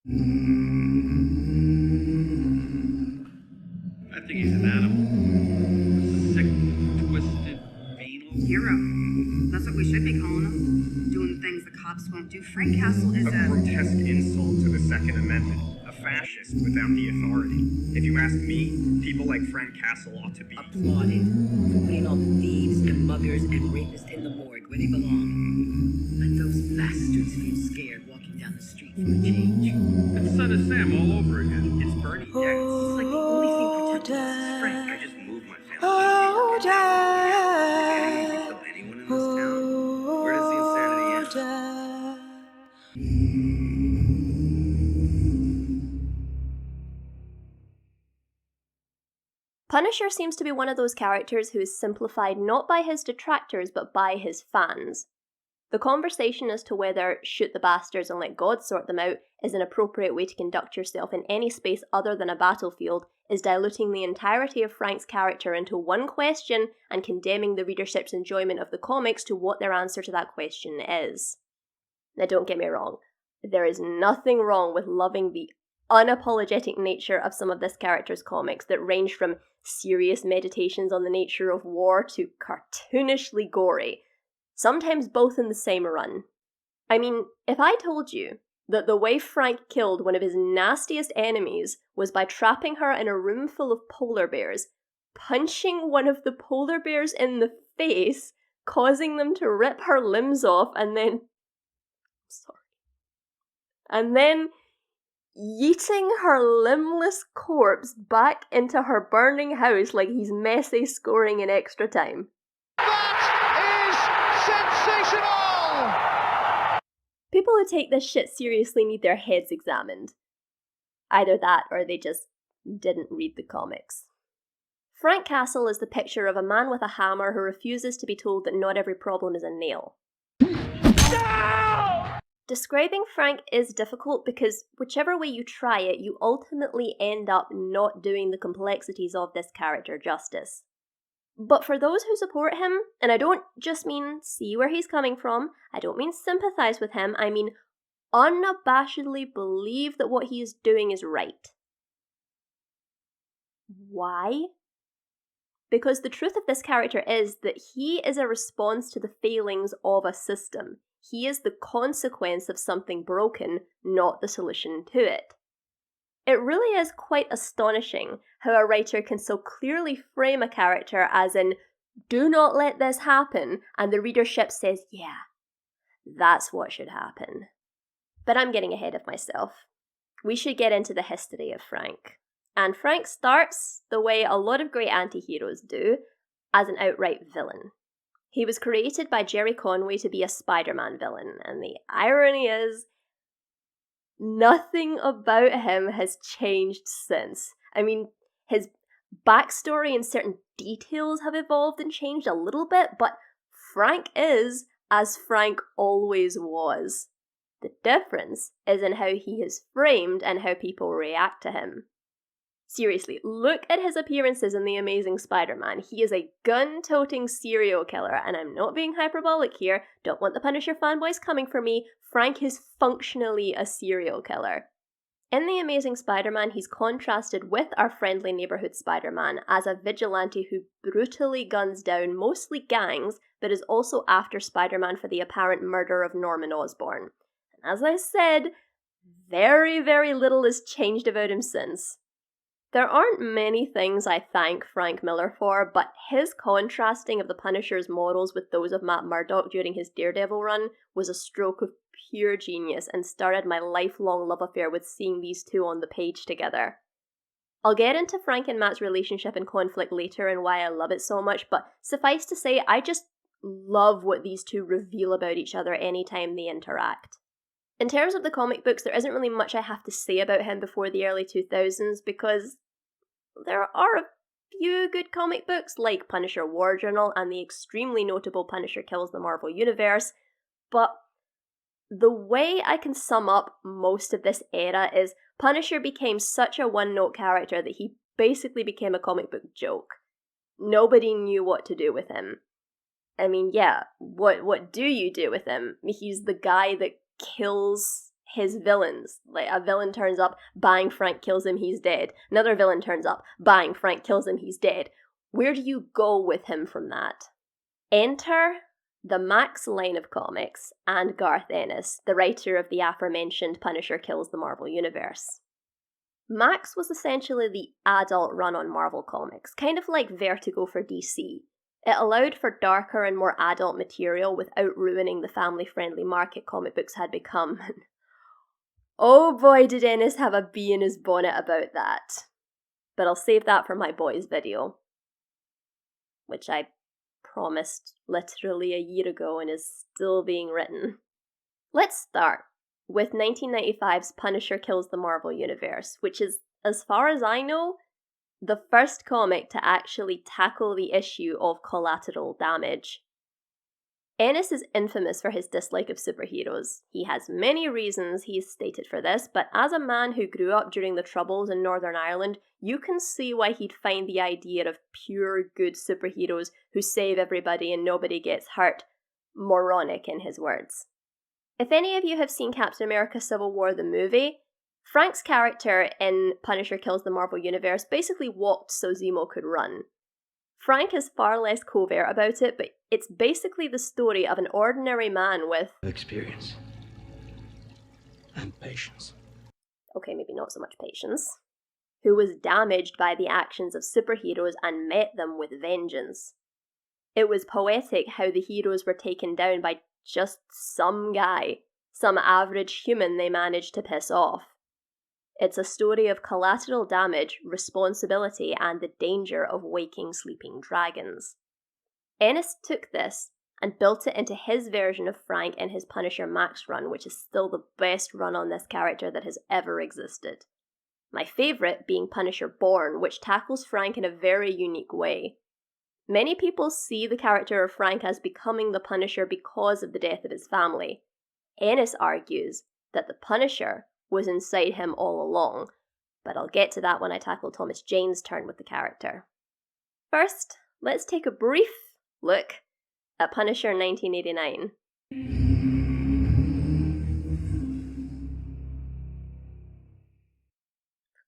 I think he's an animal. Sick, twisted, venal. Hero. That's what we should be calling him. Doing things the cops won't do. Frank Castle is a grotesque insult to the Second Amendment. A fascist without the authority. If you ask me, people like Frank Castle ought to be applauded for putting all thieves and muggers and rapists in the morgue where they belong. Let those bastards feel scared walking down the street for a change. It's Son of Sam all over again. It's Bernie Dex. It's like the only thing protecting us is Frank. I just moved my family. Oh, Did anyone kill anyone in this town? Where does the insanity end? Punisher seems to be one of those characters who is simplified not by his detractors but by his fans. The conversation as to whether shoot the bastards and let God sort them out is an appropriate way to conduct yourself in any space other than a battlefield is diluting the entirety of Frank's character into one question and condemning the readership's enjoyment of the comics to what their answer to that question is. Now don't get me wrong, there is nothing wrong with loving the unapologetic nature of some of this character's comics that range from serious meditations on the nature of war to cartoonishly gory, sometimes both in the same run. I mean, if I told you that the way Frank killed one of his nastiest enemies was by trapping her in a room full of polar bears, punching one of the polar bears in the face, causing them to rip her limbs off, and then yeeting her limbless corpse back into her burning house like he's Messi scoring in extra time. That is sensational! People who take this shit seriously need their heads examined. Either that or they just didn't read the comics. Frank Castle is the picture of a man with a hammer who refuses to be told that not every problem is a nail. No! Describing Frank is difficult because whichever way you try it, you ultimately end up not doing the complexities of this character justice. But for those who support him, and I don't just mean see where he's coming from, I don't mean sympathize with him, I mean unabashedly believe that what he is doing is right. Why? Because the truth of this character is that he is a response to the failings of a system. He is the consequence of something broken, not the solution to it. It really is quite astonishing how a writer can so clearly frame a character as in, do not let this happen, and the readership says, yeah, that's what should happen. But I'm getting ahead of myself. We should get into the history of Frank. And Frank starts the way a lot of great anti-heroes do, as an outright villain. He was created by Jerry Conway to be a Spider-Man villain, and the irony is, nothing about him has changed since. I mean, his backstory and certain details have evolved and changed a little bit, but Frank is as Frank always was. The difference is in how he is framed and how people react to him. Seriously, look at his appearances in The Amazing Spider-Man. He is a gun-toting serial killer, and I'm not being hyperbolic here, don't want the Punisher fanboys coming for me, Frank is functionally a serial killer. In The Amazing Spider-Man, he's contrasted with our friendly neighborhood Spider-Man as a vigilante who brutally guns down mostly gangs, but is also after Spider-Man for the apparent murder of Norman Osborn. And as I said, very, very little has changed about him since. There aren't many things I thank Frank Miller for, but his contrasting of the Punisher's morals with those of Matt Murdock during his Daredevil run was a stroke of pure genius and started my lifelong love affair with seeing these two on the page together. I'll get into Frank and Matt's relationship and conflict later and why I love it so much, but suffice to say, I just love what these two reveal about each other anytime they interact. In terms of the comic books, there isn't really much I have to say about him before the early 2000s because there are a few good comic books like Punisher War Journal and the extremely notable Punisher Kills the Marvel Universe, but the way I can sum up most of this era is Punisher became such a one-note character that he basically became a comic book joke. Nobody knew what to do with him. I mean, yeah, what do you do with him? He's the guy that kills his villains. Like, a villain turns up, bang, Frank kills him, he's dead. Another villain turns up, bang, Frank kills him, he's dead. Where do you go with him from that? Enter the Max line of comics and Garth Ennis, the writer of the aforementioned Punisher Kills the Marvel Universe. Max was essentially the adult run on Marvel Comics, kind of like Vertigo for DC. It allowed for darker and more adult material without ruining the family-friendly market comic books had become. Oh boy, did Ennis have a bee in his bonnet about that. But I'll save that for my boys video, which I promised literally a year ago and is still being written. Let's start with 1995's Punisher Kills the Marvel Universe, which is, as far as I know, the first comic to actually tackle the issue of collateral damage. Ennis is infamous for his dislike of superheroes. He has many reasons he's stated for this, but as a man who grew up during the Troubles in Northern Ireland, you can see why he'd find the idea of pure good superheroes who save everybody and nobody gets hurt moronic, in his words. If any of you have seen Captain America Civil War the movie, Frank's character in Punisher Kills the Marvel Universe basically walked so Zemo could run. Frank is far less covert about it, but it's basically the story of an ordinary man with experience and patience. Okay, maybe not so much patience. Who was damaged by the actions of superheroes and met them with vengeance. It was poetic how the heroes were taken down by just some guy, some average human they managed to piss off. It's a story of collateral damage, responsibility, and the danger of waking sleeping dragons. Ennis took this and built it into his version of Frank in his Punisher Max run, which is still the best run on this character that has ever existed. My favourite being Punisher Born, which tackles Frank in a very unique way. Many people see the character of Frank as becoming the Punisher because of the death of his family. Ennis argues that the Punisher was inside him all along, but I'll get to that when I tackle Thomas Jane's turn with the character. First, let's take a brief look at Punisher 1989.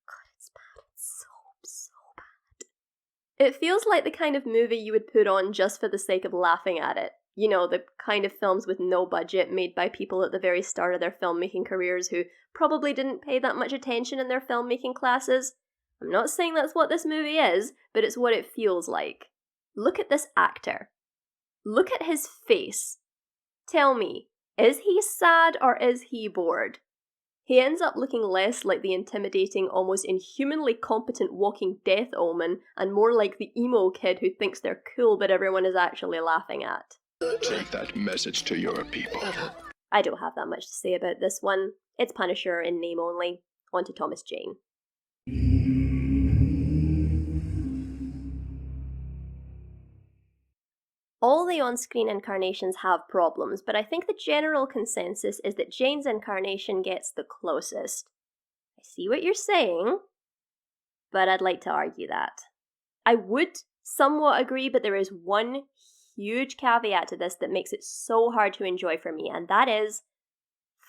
God, it's bad. It's so bad. It feels like the kind of movie you would put on just for the sake of laughing at it. You know, the kind of films with no budget made by people at the very start of their filmmaking careers who probably didn't pay that much attention in their filmmaking classes. I'm not saying that's what this movie is, but it's what it feels like. Look at this actor. Look at his face. Tell me, is he sad or is he bored? He ends up looking less like the intimidating, almost inhumanly competent walking death omen and more like the emo kid who thinks they're cool but everyone is actually laughing at. Take that message to your people. I don't have that much to say about this one. It's Punisher in name only. On to Thomas Jane. All the on-screen incarnations have problems, but I think the general consensus is that Jane's incarnation gets the closest. I see what you're saying, but I'd like to argue that. I would somewhat agree, but there is one huge caveat to this that makes it so hard to enjoy for me, and that is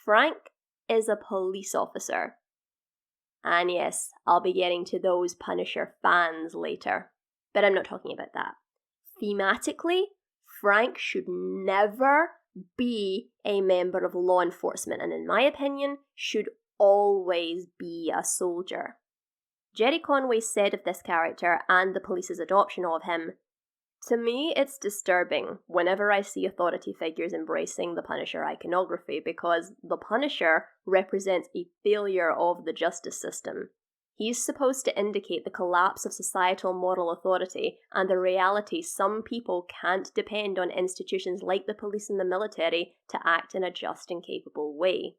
Frank is a police officer. And yes, I'll be getting to those Punisher fans later, but I'm not talking about that. Thematically, Frank should never be a member of law enforcement, and in my opinion, should always be a soldier. Jerry Conway said of this character and the police's adoption of him, "To me, it's disturbing whenever I see authority figures embracing the Punisher iconography because the Punisher represents a failure of the justice system. He's supposed to indicate the collapse of societal moral authority and the reality some people can't depend on institutions like the police and the military to act in a just and capable way."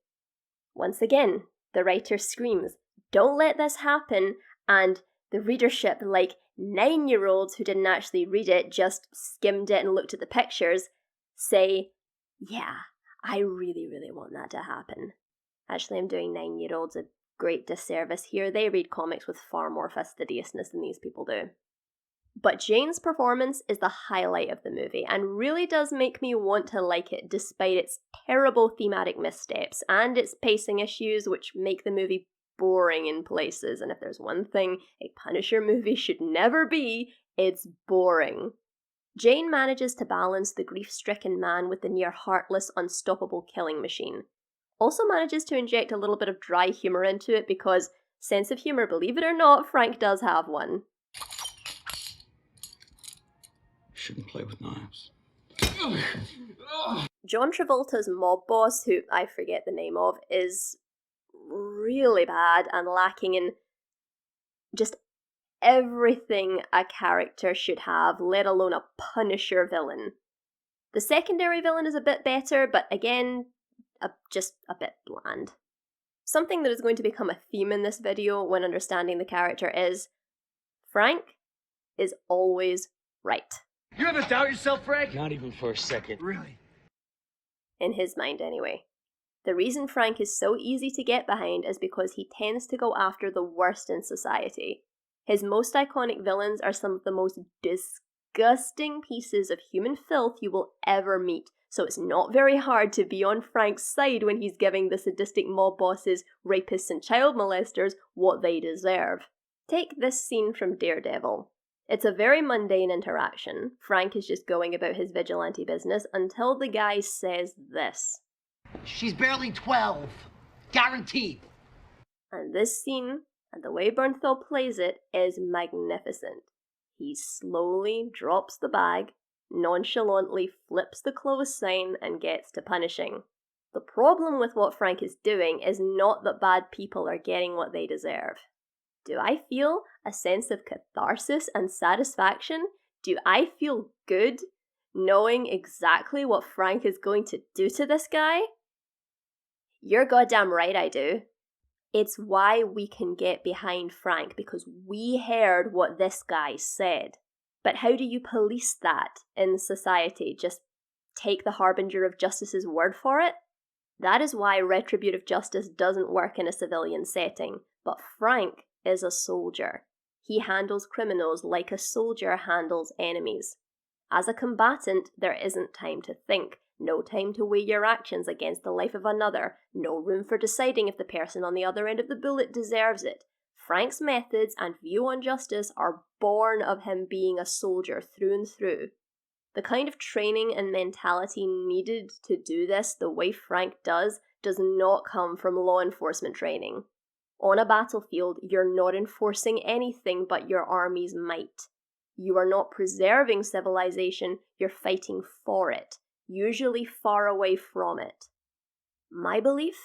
Once again, the writer screams, "Don't let this happen," and the readership, like 9-year-olds who didn't actually read it, just skimmed it and looked at the pictures, say, "Yeah, I really, really want that to happen." Actually, I'm doing 9-year-olds a great disservice here. They read comics with far more fastidiousness than these people do. But Jane's performance is the highlight of the movie and really does make me want to like it despite its terrible thematic missteps and its pacing issues which make the movie boring in places. And if there's one thing a Punisher movie should never be, it's boring. Jane manages to balance the grief-stricken man with the near-heartless, unstoppable killing machine. Also manages to inject a little bit of dry humour into it because, sense of humour, believe it or not, Frank does have one. Shouldn't play with knives. John Travolta's mob boss, who I forget the name of, is really bad and lacking in just everything a character should have, let alone a Punisher villain. The secondary villain is a bit better, but again, just a bit bland. Something that is going to become a theme in this video when understanding the character is Frank is always right. You ever doubt yourself, Frank? Not even for a second. Really? In his mind, anyway. The reason Frank is so easy to get behind is because he tends to go after the worst in society. His most iconic villains are some of the most disgusting pieces of human filth you will ever meet, so it's not very hard to be on Frank's side when he's giving the sadistic mob bosses, rapists and child molesters what they deserve. Take this scene from Daredevil. It's a very mundane interaction. Frank is just going about his vigilante business until the guy says this. She's barely 12. Guaranteed. And this scene, and the way Bernthal plays it, is magnificent. He slowly drops the bag, nonchalantly flips the close sign, and gets to punishing. The problem with what Frank is doing is not that bad people are getting what they deserve. Do I feel a sense of catharsis and satisfaction? Do I feel good knowing exactly what Frank is going to do to this guy? You're goddamn right I do. It's why we can get behind Frank, because we heard what this guy said. But how do you police that in society? Just take the harbinger of justice's word for it? That is why retributive justice doesn't work in a civilian setting, but Frank is a soldier. He handles criminals like a soldier handles enemies. As a combatant, there isn't time to think, no time to weigh your actions against the life of another, no room for deciding if the person on the other end of the bullet deserves it. Frank's methods and view on justice are born of him being a soldier through and through. The kind of training and mentality needed to do this the way Frank does not come from law enforcement training. On a battlefield, you're not enforcing anything but your army's might. You are not preserving civilization, you're fighting for it, usually far away from it. My belief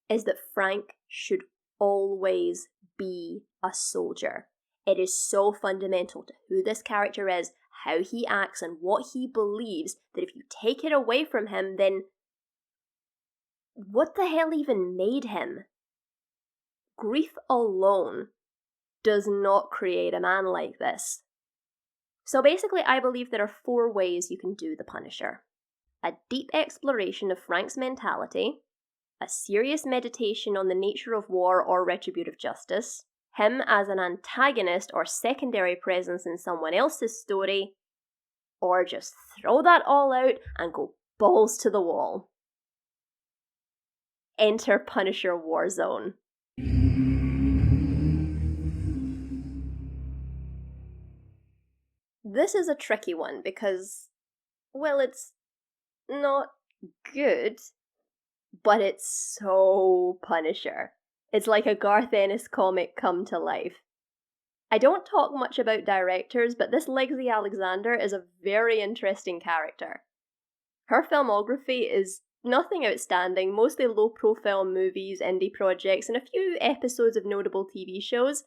is that Frank should always be a soldier. It is so fundamental to who this character is, how he acts, and what he believes that if you take it away from him, then what the hell even made him? Grief alone does not create a man like this. So basically, I believe there are 4 ways you can do the Punisher. A deep exploration of Frank's mentality, a serious meditation on the nature of war or retributive justice, him as an antagonist or secondary presence in someone else's story, or just throw that all out and go balls to the wall. Enter Punisher Warzone. This is a tricky one because, well, it's not good, but it's so Punisher. It's like a Garth Ennis comic come to life. I don't talk much about directors, but this Lexi Alexander is a very interesting character. Her filmography is nothing outstanding, mostly low-profile movies, indie projects, and a few episodes of notable TV shows,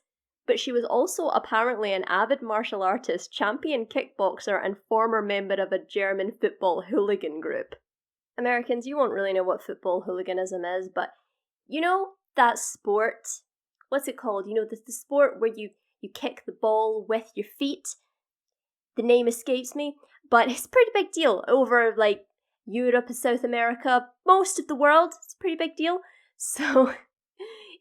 but she was also apparently an avid martial artist, champion kickboxer, and former member of a German football hooligan group. Americans, you won't really know what football hooliganism is, but you know that sport? What's it called? You know, the sport where you kick the ball with your feet? The name escapes me, but it's a pretty big deal over, like, Europe and South America, most of the world. It's a pretty big deal. So,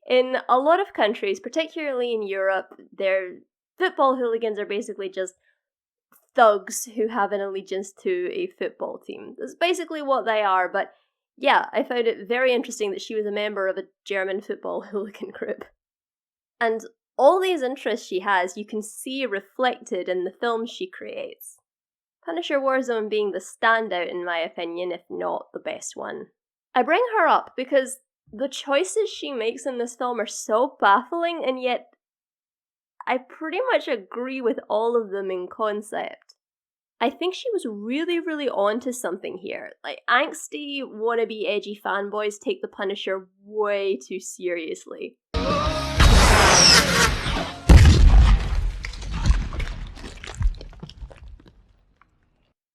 in a lot of countries, particularly in Europe, their football hooligans are basically just thugs who have an allegiance to a football team. That's basically what they are, but yeah, I found it very interesting that she was a member of a German football hooligan group. And all these interests she has, you can see reflected in the films she creates. Punisher Warzone being the standout in my opinion, if not the best one. I bring her up because the choices she makes in this film are so baffling, and yet I pretty much agree with all of them in concept. I think she was really, really onto something here. Like, angsty, wannabe, edgy fanboys take the Punisher way too seriously.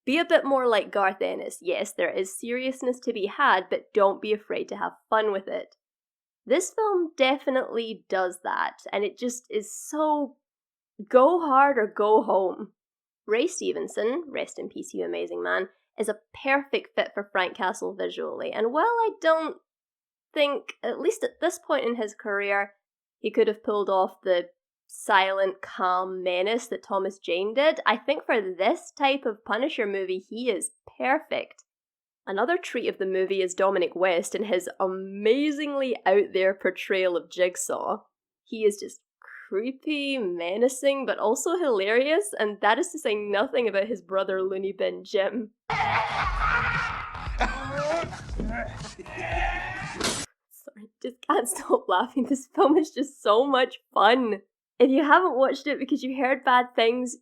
Be a bit more like Garth Ennis. Yes, there is seriousness to be had, but don't be afraid to have fun with it. This film definitely does that, and it just is so go hard or go home. Ray Stevenson, rest in peace you amazing man, is a perfect fit for Frank Castle visually, and while I don't think, at least at this point in his career, he could have pulled off the silent, calm menace that Thomas Jane did, I think for this type of Punisher movie, he is perfect. Another treat of the movie is Dominic West and his amazingly out there portrayal of Jigsaw. He is just creepy, menacing, but also hilarious, and that is to say nothing about his brother Looney Bin Jim. Sorry, just can't stop laughing. This film is just so much fun. If you haven't watched it because you heard bad things,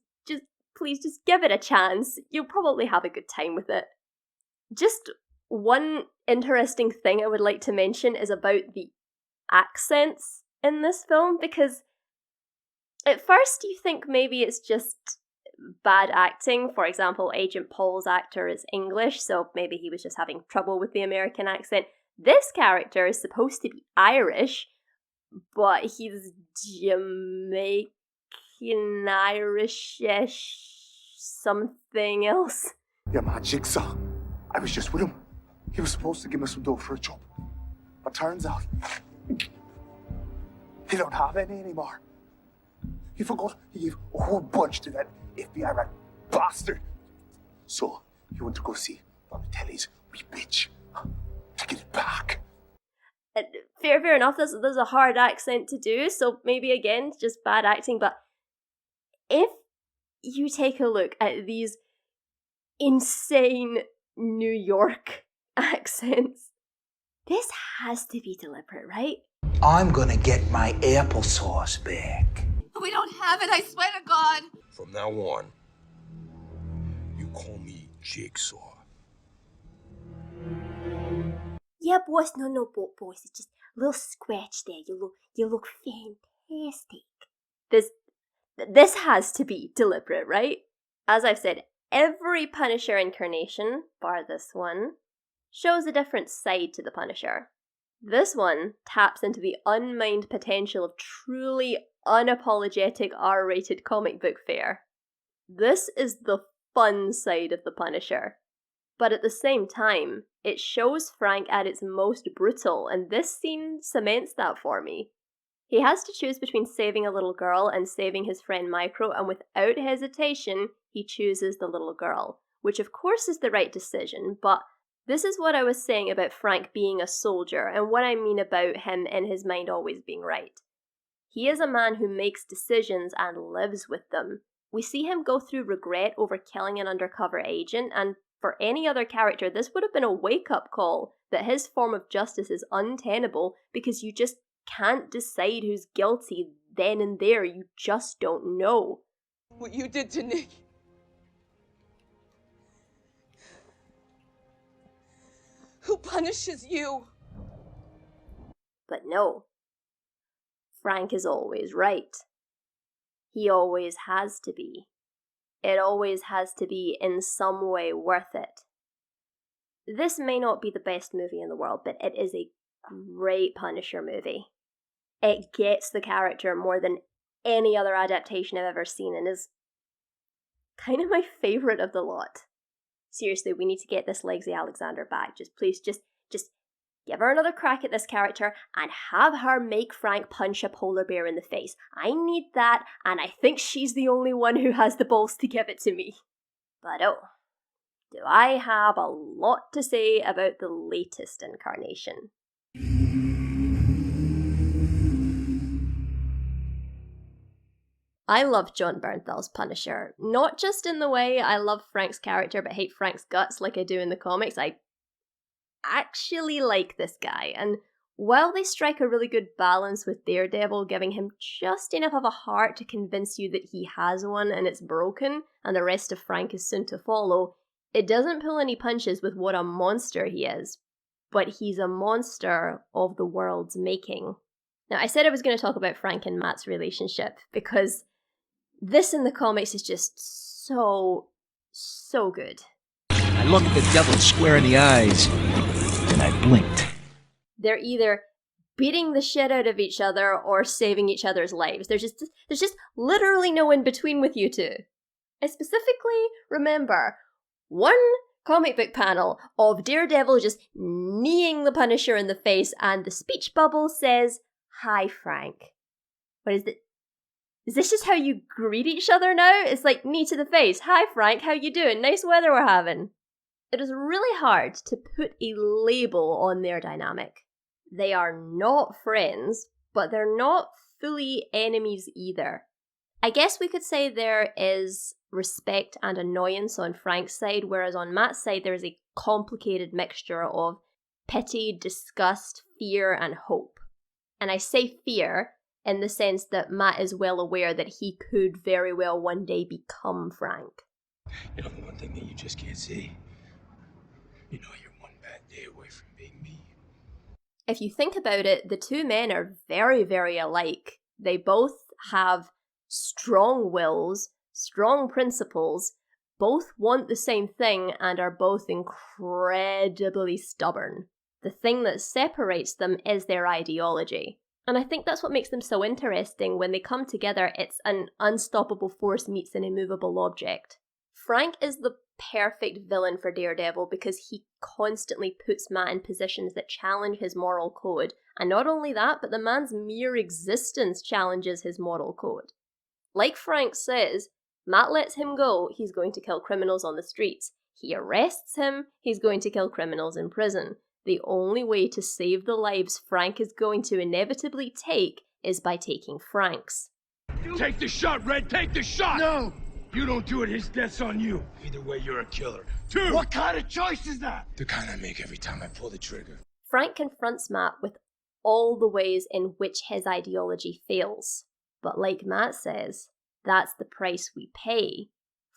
please give it a chance. You'll probably have a good time with it. Just one interesting thing I would like to mention is about the accents in this film, because at first you think maybe it's just bad acting. For example, Agent Paul's actor is English, so maybe he was just having trouble with the American accent. This character is supposed to be Irish, but he's Jamaican, Irish-ish, something else. Yeah, man, Jigsaw. I was just with him. He was supposed to give me some dough for a job. But turns out, he don't have any anymore. He forgot he gave a whole bunch to that FBI rat bastard. So, he went to go see Donatelli's wee bitch to get it back. Fair enough, there's a hard accent to do, so maybe again, just bad acting, but if you take a look at these insane New York accents, this has to be deliberate, right? I'm gonna get my applesauce back. We don't have it, I swear to God. From now on, you call me Jigsaw. Yeah, boss, no, boss, it's just a little scratch there. You look fantastic. This has to be deliberate, right? As I've said, every Punisher incarnation, bar this one, shows a different side to the Punisher. This one taps into the unmined potential of truly unapologetic R-rated comic book fare. This is the fun side of the Punisher. But at the same time, it shows Frank at its most brutal, and this scene cements that for me. He has to choose between saving a little girl and saving his friend Micro, and without hesitation, he chooses the little girl, which of course is the right decision, but this is what I was saying about Frank being a soldier, and what I mean about him in his mind always being right. He is a man who makes decisions and lives with them. We see him go through regret over killing an undercover agent, and for any other character, this would have been a wake-up call that his form of justice is untenable because you just can't decide who's guilty then and there. You just don't know. What you did to Nick. Who punishes you? But no. Frank is always right. He always has to be. It always has to be in some way worth it. This may not be the best movie in the world, but it is a great Punisher movie. It gets the character more than any other adaptation I've ever seen, and is kind of my favourite of the lot. Seriously, we need to get this Legsy Alexander back. Just please, just Give her another crack at this character and have her make Frank punch a polar bear in the face. I need that, and I think she's the only one who has the balls to give it to me. But oh, do I have a lot to say about the latest incarnation. I love John Bernthal's Punisher, not just in the way I love Frank's character but hate Frank's guts like I do in the comics. I actually like this guy, and while they strike a really good balance with Daredevil giving him just enough of a heart to convince you that he has one and it's broken, and the rest of Frank is soon to follow, it doesn't pull any punches with what a monster he is, but he's a monster of the world's making. Now, I said I was going to talk about Frank and Matt's relationship, because this in the comics is just so good. I looked the devil square in the eyes, and I blinked. They're either beating the shit out of each other or saving each other's lives. There's just literally no in between with you two. I specifically remember one comic book panel of Daredevil just kneeing the Punisher in the face, and the speech bubble says, "Hi, Frank." What is it? Is this just how you greet each other now? It's like knee to the face. "Hi, Frank, how you doing? Nice weather we're having." It is really hard to put a label on their dynamic. They are not friends, but they're not fully enemies either. I guess we could say there is respect and annoyance on Frank's side, whereas on Matt's side there is a complicated mixture of pity, disgust, fear, and hope. And I say fear in the sense that Matt is well aware that he could very well one day become Frank. You know, the one thing that you just can't see, you know, you're one bad day away from being me. If you think about it, the two men are very, very alike. They both have strong wills, strong principles, both want the same thing, and are both incredibly stubborn. The thing that separates them is their ideology. And I think that's what makes them so interesting. When they come together, it's an unstoppable force meets an immovable object. Frank is the perfect villain for Daredevil because he constantly puts Matt in positions that challenge his moral code. And not only that, but the man's mere existence challenges his moral code. Like Frank says, Matt lets him go, he's going to kill criminals on the streets. He arrests him, he's going to kill criminals in prison. The only way to save the lives Frank is going to inevitably take is by taking Frank's. Take the shot, Red! Take the shot! No! You don't do it, his death's on you. Either way, you're a killer. Two! What kind of choice is that? The kind I make every time I pull the trigger. Frank confronts Matt with all the ways in which his ideology fails. But like Matt says, that's the price we pay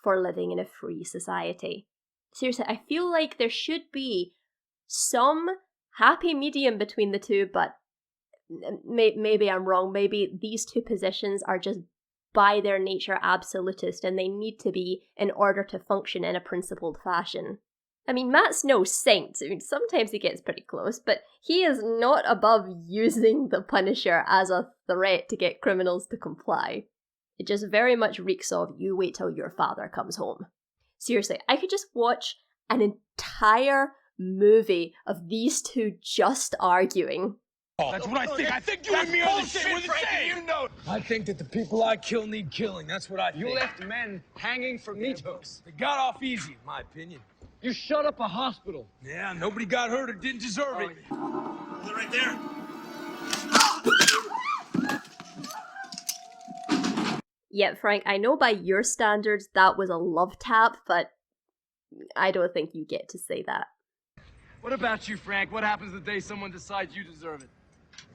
for living in a free society. Seriously, I feel like there should be some happy medium between the two, but maybe I'm wrong. Maybe these two positions are just by their nature absolutist, and they need to be in order to function in a principled fashion. I mean, Matt's no saint. I mean, sometimes he gets pretty close, but he is not above using the Punisher as a threat to get criminals to comply. It just very much reeks of, you wait till your father comes home. Seriously, I could just watch an entire movie of these two just arguing. That's what I think. I think you and me are the same. We're the same. You know. I think that the people I kill need killing. That's what I think. You left men hanging for meat hooks. They got off easy, in my opinion. You shut up a hospital. Yeah, nobody got hurt or didn't deserve it. They're right there. Yeah, Frank, I know by your standards that was a love tap, but I don't think you get to say that. What about you, Frank? What happens the day someone decides you deserve it?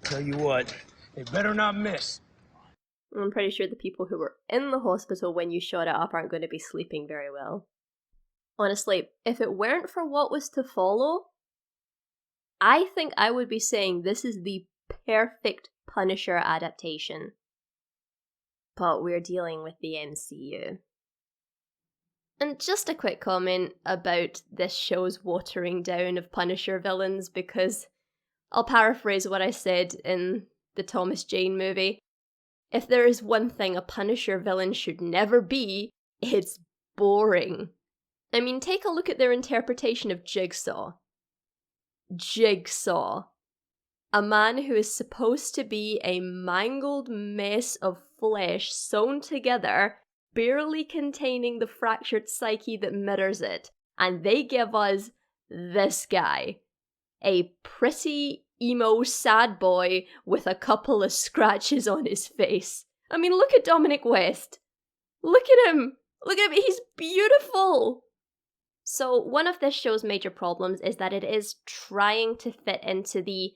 Tell you what, they better not miss. I'm pretty sure the people who were in the hospital when you shot it up aren't going to be sleeping very well. Honestly, if it weren't for what was to follow, I think I would be saying this is the perfect Punisher adaptation. But we're dealing with the MCU. And just a quick comment about this show's watering down of Punisher villains, because I'll paraphrase what I said in the Thomas Jane movie. If there is one thing a Punisher villain should never be, it's boring. I mean, take a look at their interpretation of Jigsaw. Jigsaw. A man who is supposed to be a mangled mess of flesh sewn together, barely containing the fractured psyche that mirrors it. And they give us this guy. A pretty emo sad boy with a couple of scratches on his face. I mean, look at Dominic West. Look at him. Look at him. He's beautiful. So one of this show's major problems is that it is trying to fit into the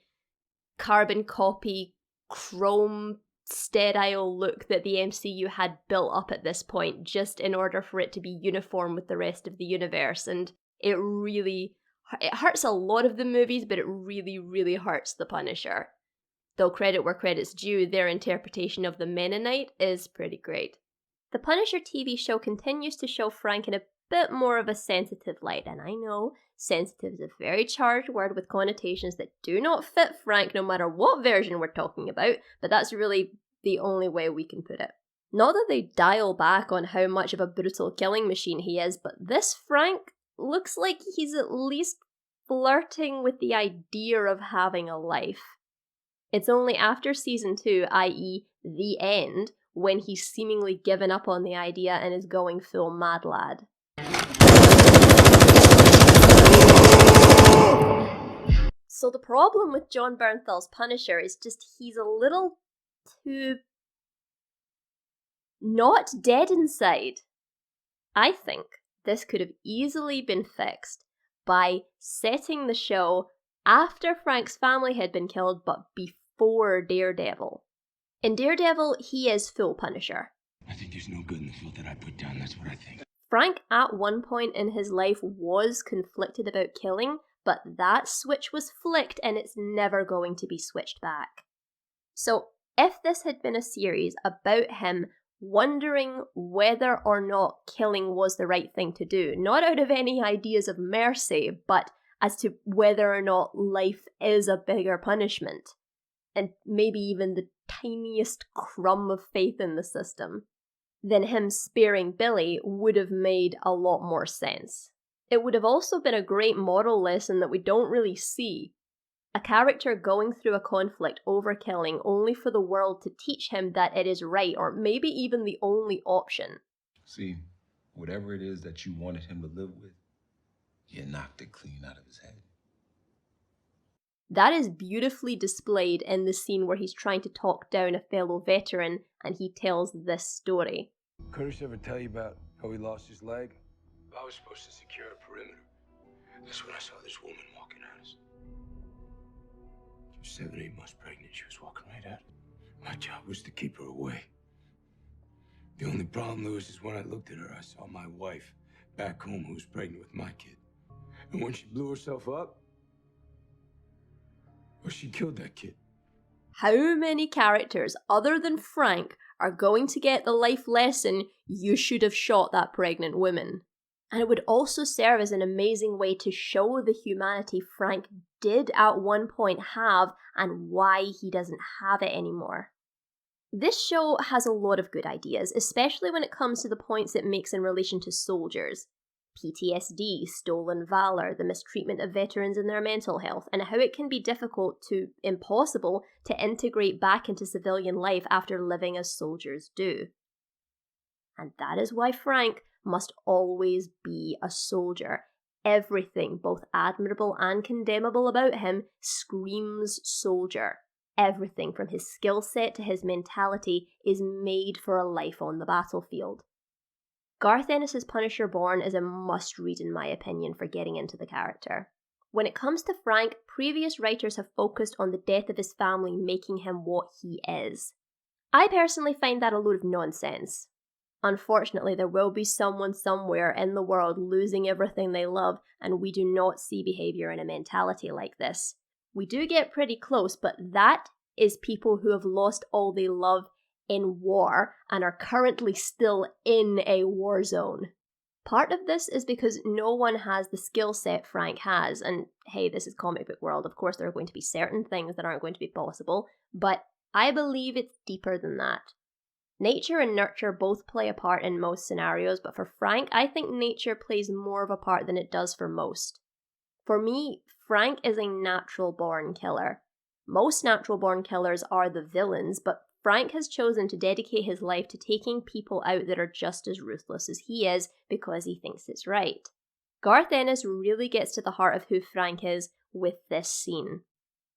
carbon copy, chrome, sterile look that the MCU had built up at this point, just in order for it to be uniform with the rest of the universe. And it hurts a lot of the movies, but it really, really hurts The Punisher. Though credit where credit's due, their interpretation of the Mennonite is pretty great. The Punisher TV show continues to show Frank in a bit more of a sensitive light, and I know sensitive is a very charged word with connotations that do not fit Frank no matter what version we're talking about, but that's really the only way we can put it. Not that they dial back on how much of a brutal killing machine he is, but this Frank looks like he's at least flirting with the idea of having a life. It's only after season 2, i.e. the end, when he's seemingly given up on the idea and is going full mad lad. So the problem with Jon Bernthal's Punisher is just he's a little too not dead inside. I think this could have easily been fixed by setting the show after Frank's family had been killed but before Daredevil. In Daredevil, he is full Punisher. I think there's no good in the filth that I put down, that's what I think. Frank at one point in his life was conflicted about killing, but that switch was flicked and it's never going to be switched back. So if this had been a series about him wondering whether or not killing was the right thing to do, not out of any ideas of mercy, but as to whether or not life is a bigger punishment, and maybe even the tiniest crumb of faith in the system, then him sparing Billy would have made a lot more sense. It would have also been a great moral lesson that we don't really see. A character going through a conflict over killing only for the world to teach him that it is right, or maybe even the only option. See, whatever it is that you wanted him to live with, you knocked it clean out of his head. That is beautifully displayed in the scene where he's trying to talk down a fellow veteran and he tells this story. Curtis ever tell you about how he lost his leg? I was supposed to secure a perimeter. That's when I saw this woman walking at us. She was 7, 8 months pregnant. She was walking right at us. My job was to keep her away. The only problem, Lewis, is when I looked at her, I saw my wife back home who was pregnant with my kid. And when she blew herself up, well, she killed that kid. How many characters other than Frank are going to get the life lesson, you should have shot that pregnant woman? And it would also serve as an amazing way to show the humanity Frank did at one point have and why he doesn't have it anymore. This show has a lot of good ideas, especially when it comes to the points it makes in relation to soldiers. PTSD, stolen valor, the mistreatment of veterans and their mental health, and how it can be difficult to impossible to integrate back into civilian life after living as soldiers do. And that is why Frank must always be a soldier. Everything, both admirable and condemnable about him, screams soldier. Everything from his skill set to his mentality is made for a life on the battlefield. Garth Ennis' Punisher Born is a must-read in my opinion for getting into the character. When it comes to Frank, previous writers have focused on the death of his family making him what he is. I personally find that a load of nonsense. Unfortunately, there will be someone somewhere in the world losing everything they love, and we do not see behaviour in a mentality like this. We do get pretty close, but that is people who have lost all they love in war and are currently still in a war zone. Part of this is because no one has the skill set Frank has, and hey, this is comic book world, of course there are going to be certain things that aren't going to be possible, but I believe it's deeper than that. Nature and nurture both play a part in most scenarios, but for Frank, I think nature plays more of a part than it does for most. For me, Frank is a natural-born killer. Most natural-born killers are the villains, but Frank has chosen to dedicate his life to taking people out that are just as ruthless as he is because he thinks it's right. Garth Ennis really gets to the heart of who Frank is with this scene.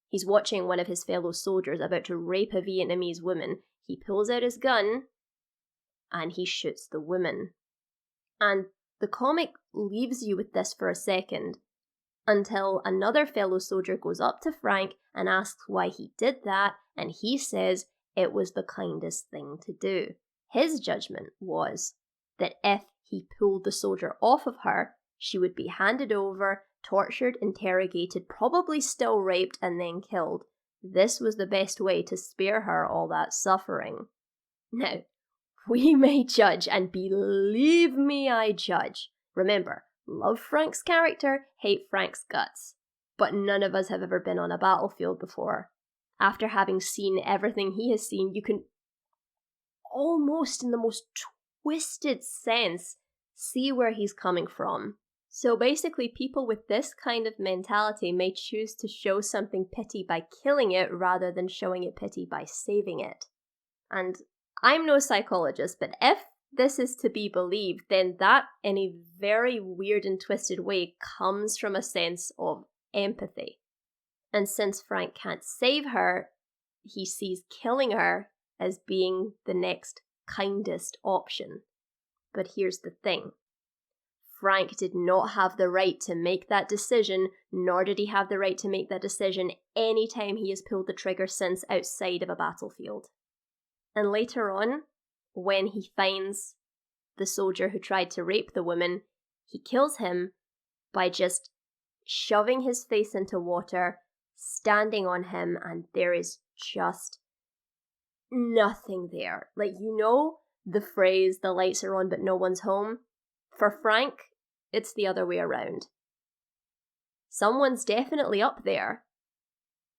He's watching one of his fellow soldiers about to rape a Vietnamese woman. He pulls out his gun and he shoots the woman. And the comic leaves you with this for a second, until another fellow soldier goes up to Frank and asks why he did that, and he says it was the kindest thing to do. His judgment was that if he pulled the soldier off of her, she would be handed over, tortured, interrogated, probably still raped, and then killed. This was the best way to spare her all that suffering. Now, we may judge, and believe me, I judge. Remember, love Frank's character, hate Frank's guts. But none of us have ever been on a battlefield before. After having seen everything he has seen, you can almost, in the most twisted sense, see where he's coming from. So basically, people with this kind of mentality may choose to show something pity by killing it rather than showing it pity by saving it. And I'm no psychologist, but if this is to be believed, then that, in a very weird and twisted way, comes from a sense of empathy. And since Frank can't save her, he sees killing her as being the next kindest option. But here's the thing. Frank did not have the right to make that decision, nor did he have the right to make that decision any time he has pulled the trigger since outside of a battlefield. And later on, when he finds the soldier who tried to rape the woman, he kills him by just shoving his face into water, standing on him, and there is just nothing there. Like, you know the phrase, the lights are on but no one's home? For Frank, it's the other way around. Someone's definitely up there,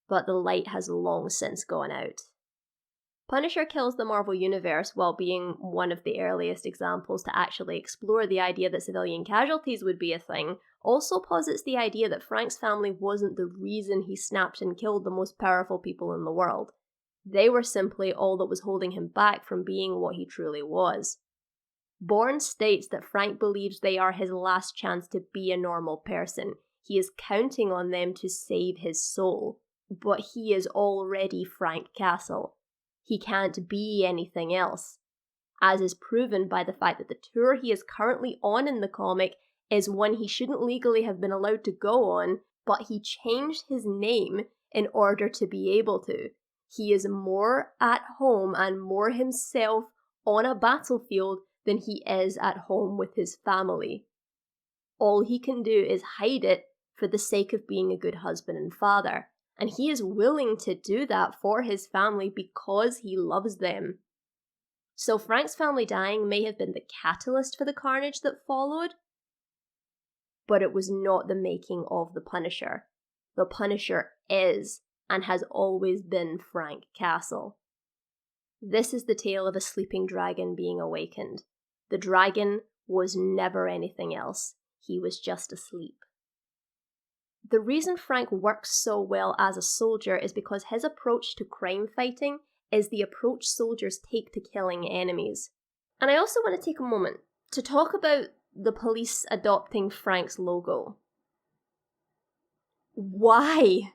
but the light has long since gone out. Punisher kills the Marvel Universe while being one of the earliest examples to actually explore the idea that civilian casualties would be a thing, also posits the idea that Frank's family wasn't the reason he snapped and killed the most powerful people in the world. They were simply all that was holding him back from being what he truly was. Bourne states that Frank believes they are his last chance to be a normal person. He is counting on them to save his soul. But he is already Frank Castle. He can't be anything else, as is proven by the fact that the tour he is currently on in the comic is one he shouldn't legally have been allowed to go on, but he changed his name in order to be able to. He is more at home and more himself on a battlefield than he is at home with his family. All he can do is hide it for the sake of being a good husband and father. And he is willing to do that for his family because he loves them. So Frank's family dying may have been the catalyst for the carnage that followed, but it was not the making of the Punisher. The Punisher is and has always been Frank Castle. This is the tale of a sleeping dragon being awakened. The dragon was never anything else. He was just asleep. The reason Frank works so well as a soldier is because his approach to crime fighting is the approach soldiers take to killing enemies. And I also want to take a moment to talk about the police adopting Frank's logo. Why?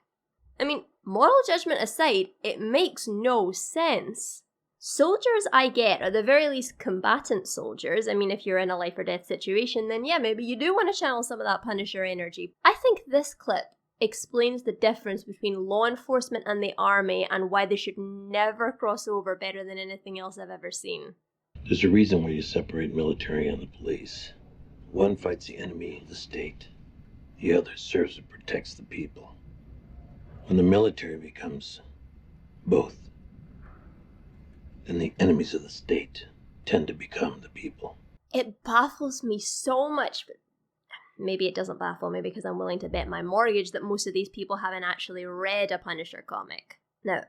I mean, moral judgment aside, it makes no sense. Soldiers, I get, are the very least combatant soldiers. I mean, if you're in a life or death situation, then yeah, maybe you do want to channel some of that Punisher energy. I think this clip explains the difference between law enforcement and the army and why they should never cross over better than anything else I've ever seen. There's a reason why you separate military and the police. One fights the enemy, the state. The other serves and protects the people. When the military becomes both, then the enemies of the state tend to become the people. It baffles me so much, but maybe it doesn't baffle me because I'm willing to bet my mortgage that most of these people haven't actually read a Punisher comic. Now,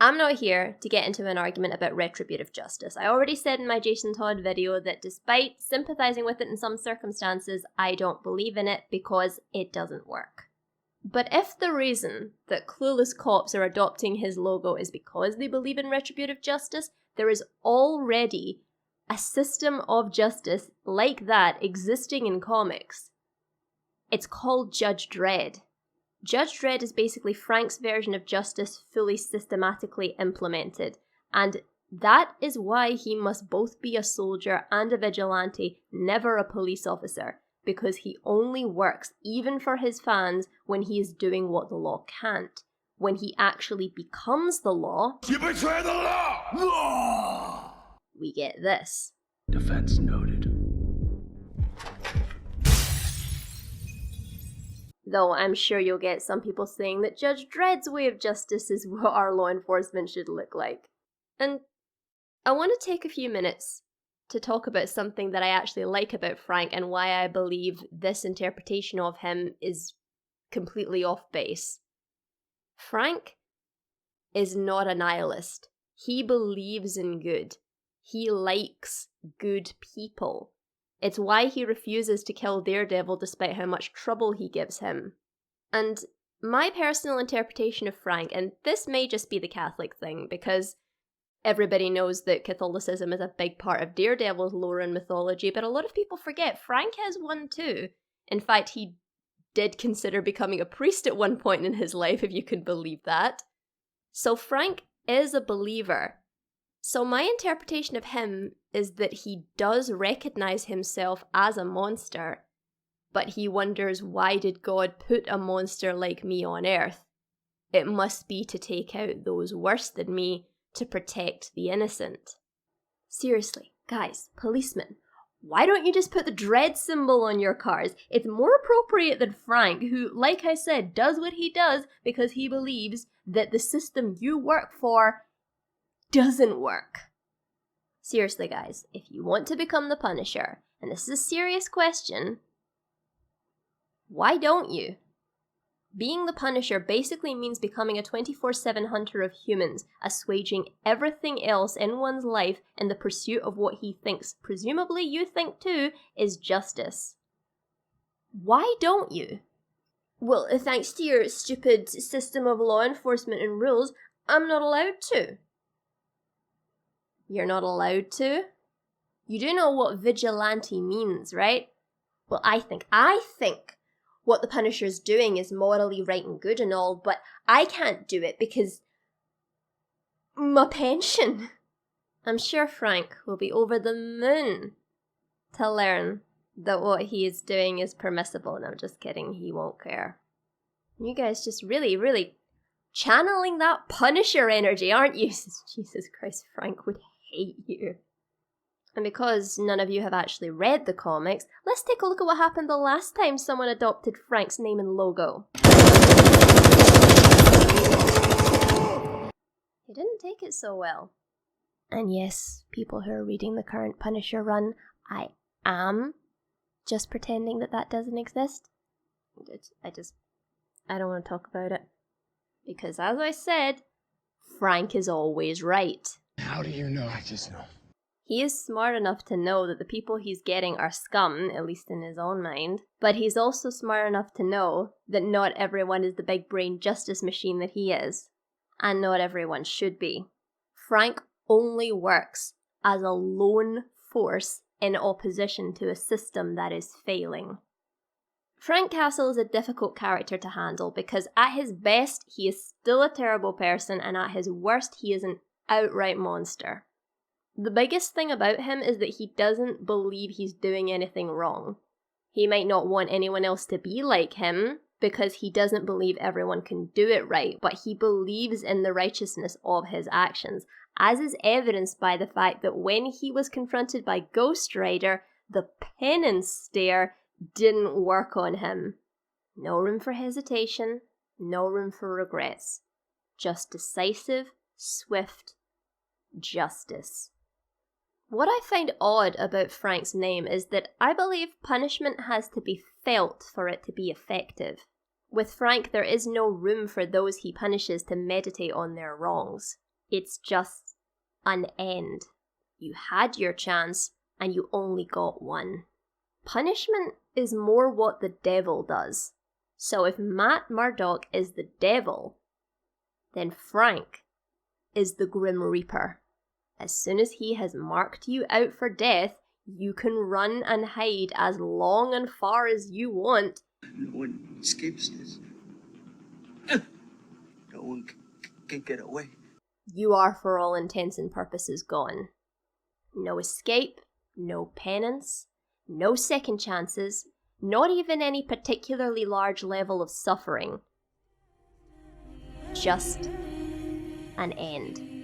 I'm not here to get into an argument about retributive justice. I already said in my Jason Todd video that despite sympathizing with it in some circumstances, I don't believe in it because it doesn't work. But if the reason that clueless cops are adopting his logo is because they believe in retributive justice, there is already a system of justice like that existing in comics. It's called Judge Dredd. Judge Dredd is basically Frank's version of justice fully systematically implemented, and that is why he must both be a soldier and a vigilante, never a police officer, because he only works, even for his fans, when he is doing what the law can't. When he actually becomes the law, You betray the law! We get this. Defense noted. Though I'm sure you'll get some people saying that Judge Dredd's way of justice is what our law enforcement should look like. And I want to take a few minutes to talk about something that I actually like about Frank and why I believe this interpretation of him is completely off base. Frank is not a nihilist. He believes in good. He likes good people. It's why he refuses to kill Daredevil despite how much trouble he gives him. And my personal interpretation of Frank, and this may just be the Catholic thing, because everybody knows that Catholicism is a big part of Daredevil's lore and mythology, but a lot of people forget Frank has one too. In fact, he did consider becoming a priest at one point in his life, if you can believe that. So Frank is a believer. So my interpretation of him is that he does recognize himself as a monster, but he wonders, why did God put a monster like me on Earth? It must be to take out those worse than me, to protect the innocent. Seriously, guys, policemen, why don't you just put the dread symbol on your cars? It's more appropriate than Frank, who, like I said, does what he does because he believes that the system you work for doesn't work. Seriously, guys, if you want to become the Punisher, and this is a serious question, why don't you? Being the Punisher basically means becoming a 24/7 hunter of humans, assuaging everything else in one's life in the pursuit of what he thinks, presumably you think too, is justice. Why don't you? Well, thanks to your stupid system of law enforcement and rules, I'm not allowed to. You're not allowed to? You do know what vigilante means, right? Well, I think what the Punisher's doing is morally right and good and all, but I can't do it because my pension. I'm sure Frank will be over the moon to learn that what he is doing is permissible. And I'm just kidding, he won't care. You guys just really, really channeling that Punisher energy, aren't you? Jesus Christ, Frank would hate you. And because none of you have actually read the comics, let's take a look at what happened the last time someone adopted Frank's name and logo. He didn't take it so well. And yes, people who are reading the current Punisher run, I am just pretending that that doesn't exist. I don't want to talk about it. Because as I said, Frank is always right. How do you know? I just know. He is smart enough to know that the people he's getting are scum, at least in his own mind, but he's also smart enough to know that not everyone is the big brain justice machine that he is, and not everyone should be. Frank only works as a lone force in opposition to a system that is failing. Frank Castle is a difficult character to handle because at his best he is still a terrible person, and at his worst he is an outright monster. The biggest thing about him is that he doesn't believe he's doing anything wrong. He might not want anyone else to be like him because he doesn't believe everyone can do it right, but he believes in the righteousness of his actions, as is evidenced by the fact that when he was confronted by Ghost Rider, the penance stare didn't work on him. No room for hesitation, no room for regrets. Just decisive, swift justice. What I find odd about Frank's name is that I believe punishment has to be felt for it to be effective. With Frank, there is no room for those he punishes to meditate on their wrongs. It's just an end. You had your chance, and you only got one. Punishment is more what the devil does. So if Matt Murdock is the devil, then Frank is the Grim Reaper. As soon as he has marked you out for death, you can run and hide as long and far as you want. No one escapes this. No one can get away. You are, for all intents and purposes, gone. No escape, no penance, no second chances, not even any particularly large level of suffering. Just an end.